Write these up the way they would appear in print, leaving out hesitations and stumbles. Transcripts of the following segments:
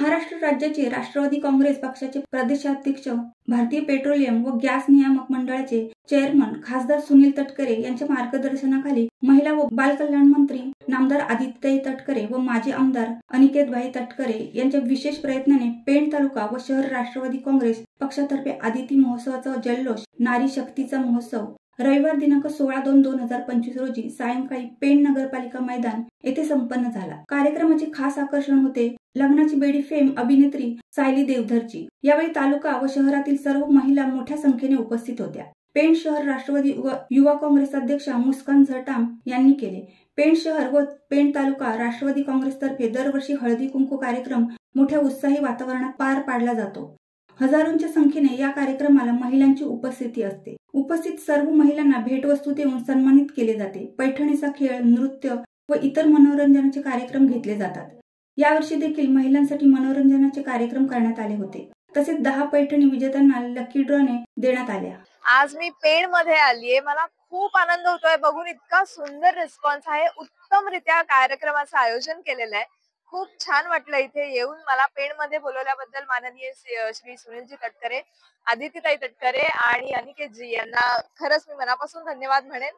महाराष्ट्र राज्याचे राष्ट्रवादी काँग्रेस पक्षाचे प्रदेशाध्यक्ष, भारतीय पेट्रोलियम व गॅस नियामक मंडळाचे चेअरमन खासदार सुनील तटकरे यांच्या मार्गदर्शनाखाली महिला व बालकल्याण मंत्री नामदार आदित्यताई तटकरे व माजी आमदार अनिकेतभाई तटकरे यांच्या विशेष प्रयत्नाने पेण तालुका व शहर राष्ट्रवादी काँग्रेस पक्षातर्फे आदिती महोत्सवाचा जल्लोष नारी शक्तीचा महोत्सव रविवार दिनांक 16/2/2025 रोजी सायंकाळी पेण नगरपालिका मैदान येथे संपन्न झाला। कार्यक्रमाचे खास आकर्षण होते लग्नाची बेडी फेम अभिनेत्री सायली देवधरची। यावेळी तालुका व शहरातील सर्व महिला मोठ्या संख्येने उपस्थित होत्या। पेण शहर राष्ट्रवादी युवा काँग्रेस अध्यक्षा मुस्कान झटाम यांनी केले। पेण शहर व पेण तालुका राष्ट्रवादी काँग्रेसतर्फे दरवर्षी हळदी कुंकू कार्यक्रम मोठ्या उत्साही वातावरणात पार पाडला जातो। हजारोंच्या संख्येने या कार्यक्रमाला महिलांची उपस्थिती असते। उपस्थित सर्व महिलांना भेटवस्तू देऊन सन्मानित केले जाते। पैठणीचा खेळ, नृत्य व इतर मनोरंजनाचे कार्यक्रम घेतले जातात। यावर्षी देखील महिलांसाठी मनोरंजनाचे कार्यक्रम करण्यात आले होते। तसेच 10 पैठणी विजेत्यांना लकी ड्रॉने देण्यात आल्या। आज मी पेण मध्ये आलीये, मला खूप आनंद होतोय बघून। इतका सुंदर रिस्पॉन्स आहे, उत्तमरित्या कार्यक्रमाचं आयोजन केलेलं आहे। खूप छान वाटलं इथे येऊन। मला पेण मध्ये बोलवल्याबद्दल माननीय श्री सुनीलजी तटकरे, आदितीताई तटकरे आणि अनिकेतजी यांना खरंच मी मनापासून धन्यवाद म्हणेन।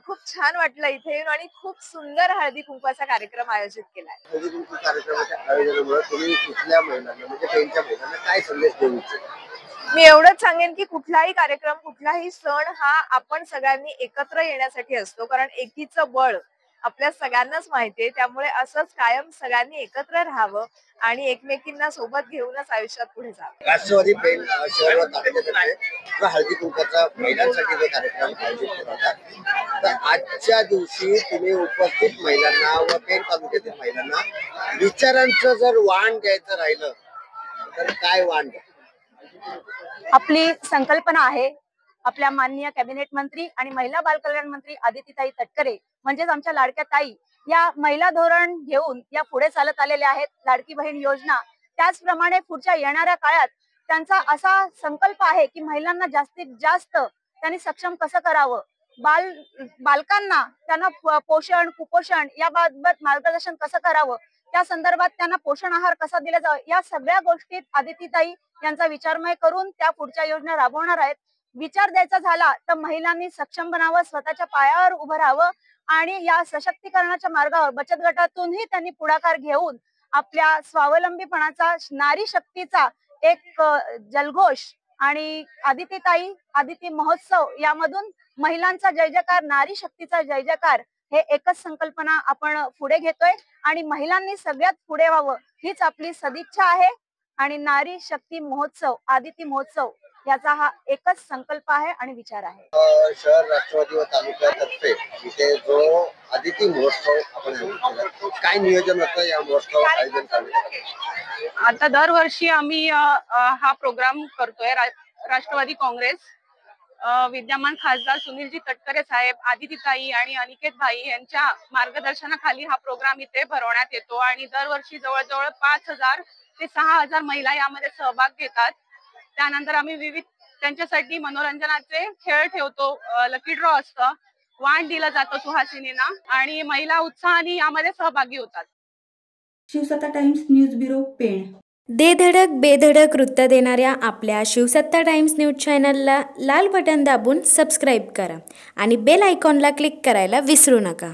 खूप छान वाटलं इथे येऊन आणि खूप सुंदर हळदी कुंकवाचा कार्यक्रम आयोजित केलाय। हळदी कुंकू कार्यक्रमाच्या आयोजनामुळे तुम्ही कुठल्या महिलांना म्हणजे पेणच्या महिलांना काय संदेश देऊ इच्छिता? मी एवढंच सांगेन की कुठलाही कार्यक्रम, कुठलाही सण हा आपण सगळ्यांनी एकत्र येण्यासाठी असतो, कारण एकीचं बळ आपल्या सगळ्यांनाच माहितीये। त्यामुळे असंच कायम सगळ्यांनी एकत्र राहावं आणि एकमेकींना सोबत घेऊनच आयुष्यात पुढे जावं। राष्ट्रवादी पेण शहर तालुक्यातर्फे हळदी कुंकवाचा महिलांसाठी जो कार्यक्रम आयोजित केला होता, तर आजच्या दिवशी तुम्ही उपस्थित महिलांना व पेण तालुक्यातील महिलांना विचारांचं जर वाण द्यायचं राहिलं तर काय वाण द्या? आपली संकल्पना आहे, आपल्या माननीय कॅबिनेट मंत्री आणि महिला बालकल्याण मंत्री आदितीताई तटकरे म्हणजेच आमच्या लाडक्या ताई या महिला धोरण घेऊन या पुढे चालत आलेल्या आहेत। लाडकी बहीण योजना, त्याचप्रमाणे पुढच्या येणाऱ्या काळात त्यांचा असा संकल्प आहे की महिलांना जास्तीत जास्त त्यांनी सक्षम कसं करावं, बालकांना त्यांना पोषण कुपोषण याबाबत मार्गदर्शन कसं करावं, त्या संदर्भात त्यांना पोषण आहार कसा दिला जावा, या सगळ्या गोष्टीत आदितीताई यांचा विचारमय करून त्या पुढच्या योजना राबवणार आहेत। विचार द्यायचा झाला तर महिलांनी सक्षम बनावं, स्वतःच्या पायावर उभं राहावं आणि या सशक्तीकरणाच्या मार्गावर बचत गटातूनही त्यांनी पुढाकार घेऊन आपल्या स्वावलंबीपणाचा, नारी शक्तीचा एक जल्लोष आणि आदिती महोत्सव यामधून महिलांचा जय जयकार, नारी शक्तीचा जय जयकार हे एकच संकल्पना आपण पुढे घेतोय आणि महिलांनी सगळ्यात पुढे व्हावं हीच आपली सदिच्छा आहे। आणि नारी शक्ती महोत्सव, आदिती महोत्सव याचा हा एकच संकल्प आहे आणि विचार आहे। शहर राष्ट्रवादी व तालुक्यातर्फे इथे जो आदिती महोत्सव आपण काय नियोजन होतं या महोत्सव आयोजन करण्यासाठी? आता दरवर्षी आम्ही हा प्रोग्राम करतोय। राष्ट्रवादी काँग्रेस विद्यमान खासदार सुनीलजी तटकरे साहेब, आदितीताई आणि अनिकेत भाई यांच्या मार्गदर्शनाखाली हा प्रोग्राम इथे भरवण्यात येतो आणि दरवर्षी जवळजवळ 5000 ते 6000 महिला यामध्ये सहभाग घेतात। त्यानंतर आम्ही विविध त्यांच्यासाठी मनोरंजनाचे खेळ ठेवतो, लकी ड्रॉ असतं, वाण दिला जातो सुहासिनींना आणि महिला उत्साहाने यामध्ये सहभागी होतात। शिवसत्ता टाइम्स न्यूज ब्युरो पेण। दे धडक बेधडक वृत्त देणाऱ्या आपल्या शिवसत्ता टाइम्स न्यूज चॅनलला लाल बटन दाबून सबस्क्राईब करा आणि बेल आयकॉनला क्लिक करायला विसरू नका।